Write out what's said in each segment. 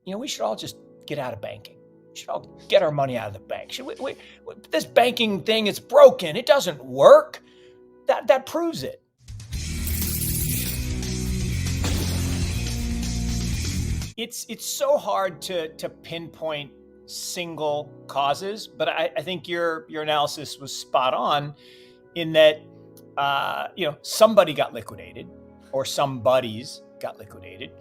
we should all just get out of banking. We should all get our money out of the bank. This banking thing is broken. It doesn't work. That proves it. It's so hard to pinpoint single causes, but I think your analysis was spot on in that somebody got liquidated or some buddies got liquidated.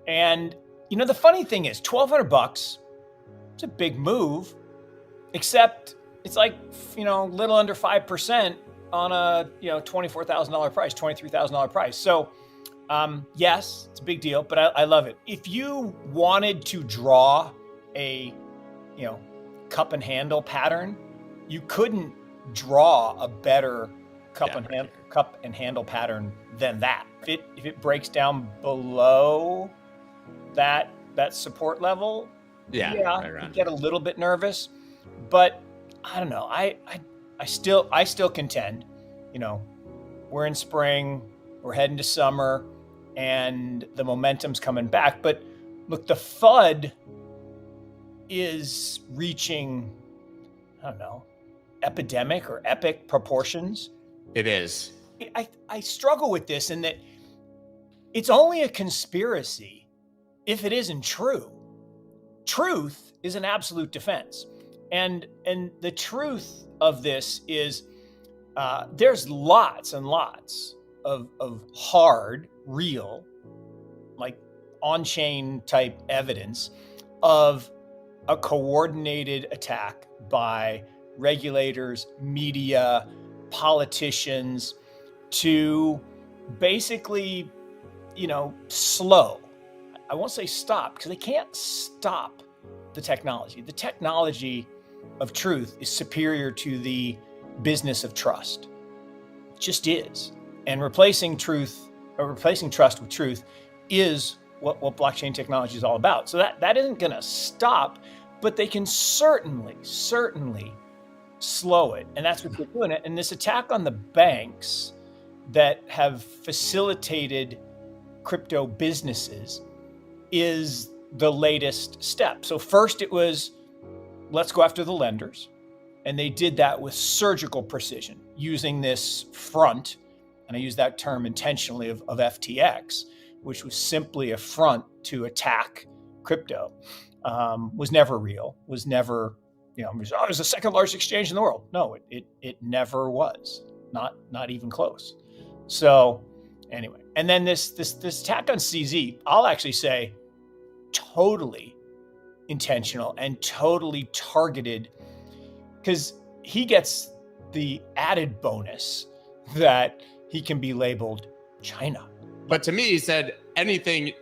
And the funny thing is $1,200, it's a big move, except it's like little under 5% on a $24,000 price, $23,000 price. So yes, it's a big deal, but I love it. If you wanted to draw a cup and handle pattern, you couldn't draw a better cup and handle pattern than that. If it breaks down below that support level, you get a little bit nervous. But I don't know. I still contend. We're in spring, we're heading to summer, and the momentum's coming back. But look, the FUD is reaching, I don't know, epidemic or epic proportions. It is. I struggle with this in that it's only a conspiracy if it isn't true. Truth is an absolute defense. And the truth of this is there's lots and lots of hard, real, like on-chain type evidence of a coordinated attack by regulators, media, politicians to basically, slow. I won't say stop because they can't stop the technology. The technology of truth is superior to the business of trust. It just is. And replacing trust with truth is what blockchain technology is all about. So that isn't going to stop, but they can certainly slow it. And that's what they're doing. And this attack on the banks that have facilitated crypto businesses is the latest step. So first it was, let's go after the lenders. And they did that with surgical precision using this front, and I use that term intentionally, of FTX, which was simply a front to attack crypto. Was never real, was never, it was the second largest exchange in the world. No, it never was, not even close. So anyway, and then this attack on CZ, I'll actually say totally intentional and totally targeted, because he gets the added bonus that he can be labeled China. But to me, he said anything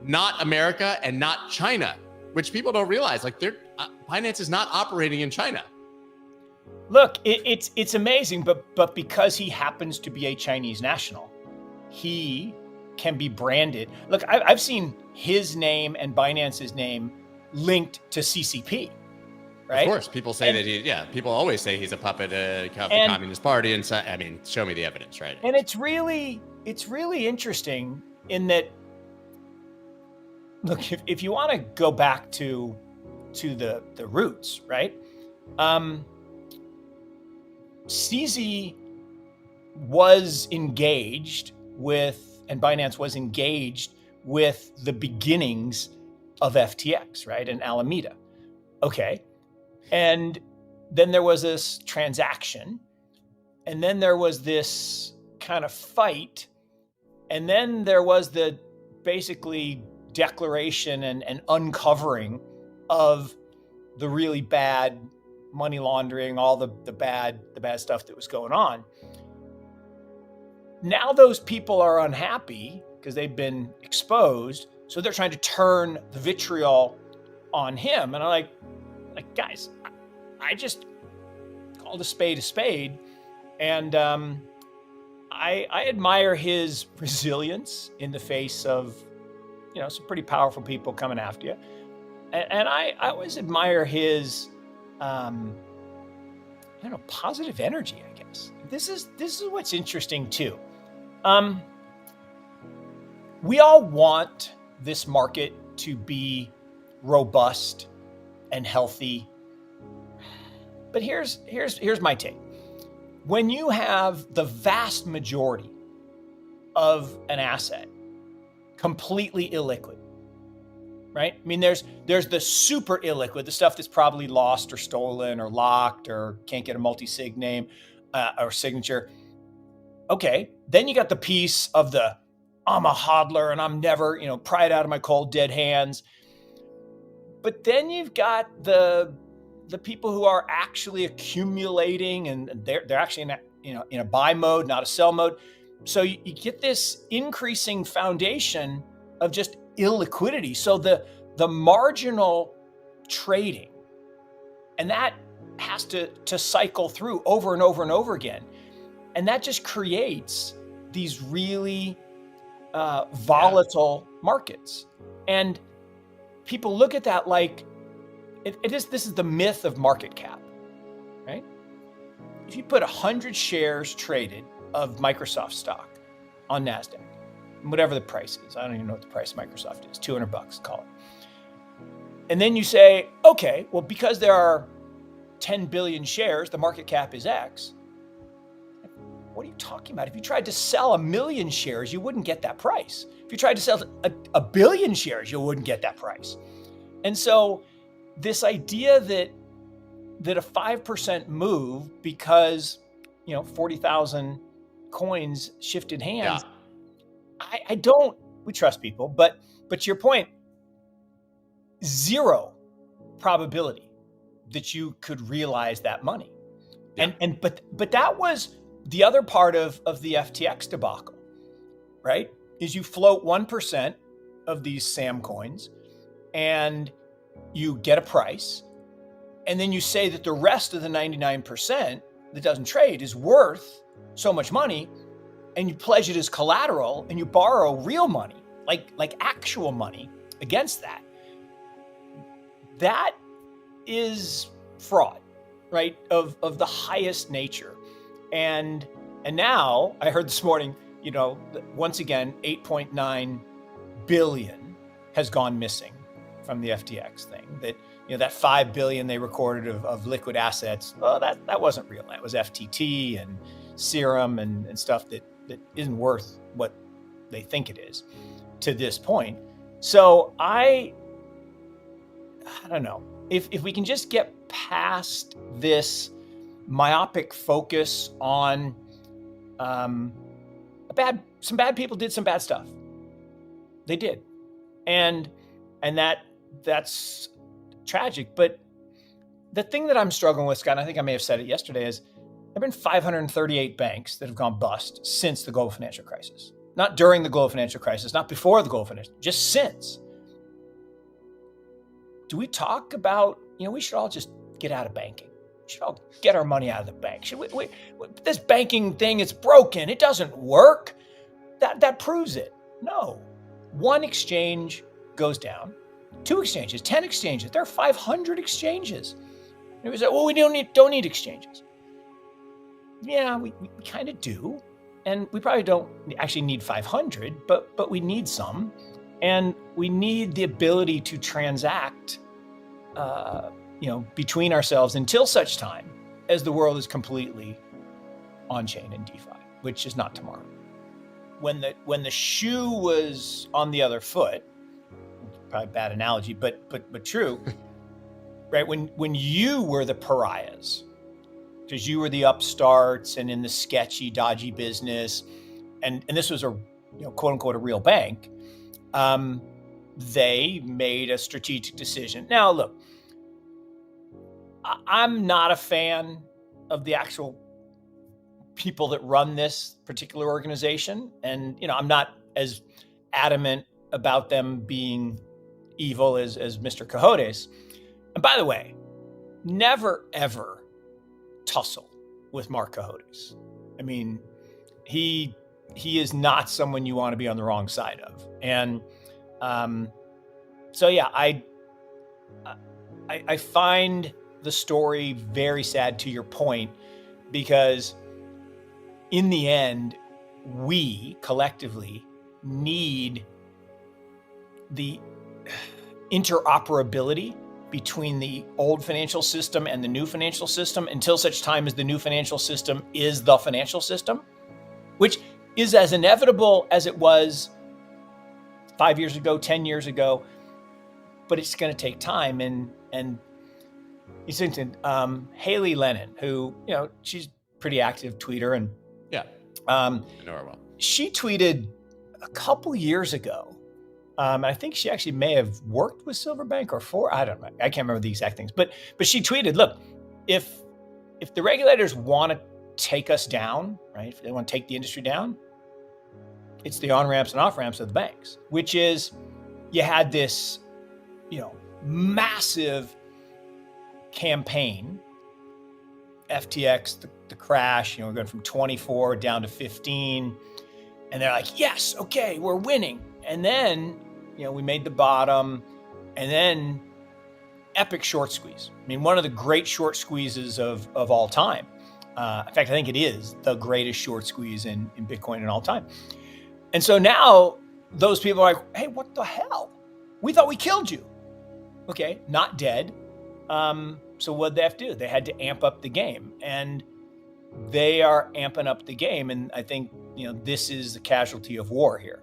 not America and not China, which people don't realize. Like, Binance is not operating in China. Look, it's amazing, but because he happens to be a Chinese national, he can be branded. Look, I've seen his name and Binance's name linked to CCP, right? Of course, people say people always say he's a puppet of the Communist Party, and so, show me the evidence, right? And it's really interesting in that. Look, if you want to go back to the roots, right? CZ was engaged with, and Binance was engaged with, the beginnings of FTX, right? And Alameda. Okay. And then there was this transaction, and then there was this kind of fight, and then there was the basically declaration and uncovering of the really bad money laundering, all the bad stuff that was going on. Now those people are unhappy because they've been exposed, so they're trying to turn the vitriol on him. And I'm like guys, I just called a spade, and I admire his resilience in the face of some pretty powerful people coming after you, and I always admire his positive energy, I guess. This is what's interesting too. We all want this market to be robust and healthy. But here's my take. When you have the vast majority of an asset completely illiquid, right? I mean, there's the super illiquid, the stuff that's probably lost or stolen or locked or can't get a multi-sig name or signature. Okay, then you got the piece of the I'm a hodler and I'm never, pry it out of my cold dead hands. But then you've got the people who are actually accumulating, and they're actually in a buy mode, not a sell mode. So you get this increasing foundation of just illiquidity. So the marginal trading, and that has to cycle through over and over and over again. And that just creates these really volatile markets. And people look at that like this is the myth of market cap, right? If you put 100 shares traded of Microsoft stock on NASDAQ, whatever the price is, I don't even know what the price of Microsoft is, $200, call it. And then you say, okay, well, because there are 10 billion shares, the market cap is X. What are you talking about? If you tried to sell 1 million shares, you wouldn't get that price. If you tried to sell a billion shares, you wouldn't get that price. And so this idea that a 5% move because 40,000 coins shifted hands, I don't. We trust people, but to your point, zero probability that you could realize that money. Yeah. But that was the other part of the FTX debacle, right? Is you float 1% of these SAM coins and you get a price, and then you say that the rest of the 99% that doesn't trade is worth so much money, and you pledge it as collateral and you borrow real money, like actual money against that. That is fraud, right? Of the highest nature. And now I heard this morning, once again, 8.9 billion has gone missing from the FTX thing. That 5 billion they recorded of liquid assets, that wasn't real. That was FTT and Serum and stuff that isn't worth what they think it is to this point. So I don't know if we can just get past this myopic focus on some bad people did some bad stuff. They did, and that's tragic. But the thing that I'm struggling with, Scott, and I think I may have said it yesterday, is there have been 538 banks that have gone bust since the global financial crisis. Not during the global financial crisis, not before the global financial, just since. Do we talk about, we should all just get out of banking. We should all get our money out of the bank. Should we this banking thing is broken. It doesn't work. That proves it. No. One exchange goes down. 2 exchanges, 10 exchanges. There are 500 exchanges. And we say, well, we don't need exchanges. Yeah, we kind of do. And we probably don't actually need 500, but we need some. And we need the ability to transact, between ourselves until such time as the world is completely on-chain and DeFi, which is not tomorrow. When the shoe was on the other foot, probably a bad analogy, but true, right? When you were the pariahs, because you were the upstarts and in the sketchy, dodgy business, and this was a quote unquote a real bank, they made a strategic decision. Now, look, I'm not a fan of the actual people that run this particular organization. And, I'm not as adamant about them being evil as Mr. Cojotes. And by the way, never, ever tussle with Mark Cojotes. I mean, he is not someone you want to be on the wrong side of. And so, yeah, I find the story very sad, to your point, because in the end, we collectively need interoperability between the old financial system and the new financial system until such time as the new financial system is the financial system, which is as inevitable as it was 5 years ago, 10 years ago, but it's going to take time. And he's thinking, Haley Lennon, who, she's pretty active tweeter, and yeah, I know her well. She tweeted a couple years ago. And I think she actually may have worked with Silverbank I don't know. I can't remember the exact things, but she tweeted, look, if the regulators want to take us down, right? If they want to take the industry down, it's the on-ramps and off-ramps of the banks, which is you had this, massive campaign, FTX, the crash, we're going from 24 down to 15. And they're like, yes, okay, we're winning. And then, we made the bottom, and then epic short squeeze. I mean, one of the great short squeezes of all time. In fact, I think it is the greatest short squeeze in Bitcoin in all time. And so now those people are like, hey, what the hell? We thought we killed you. Okay, not dead. So what'd they have to do? They had to amp up the game. And they are amping up the game. And I think, this is the casualty of war here.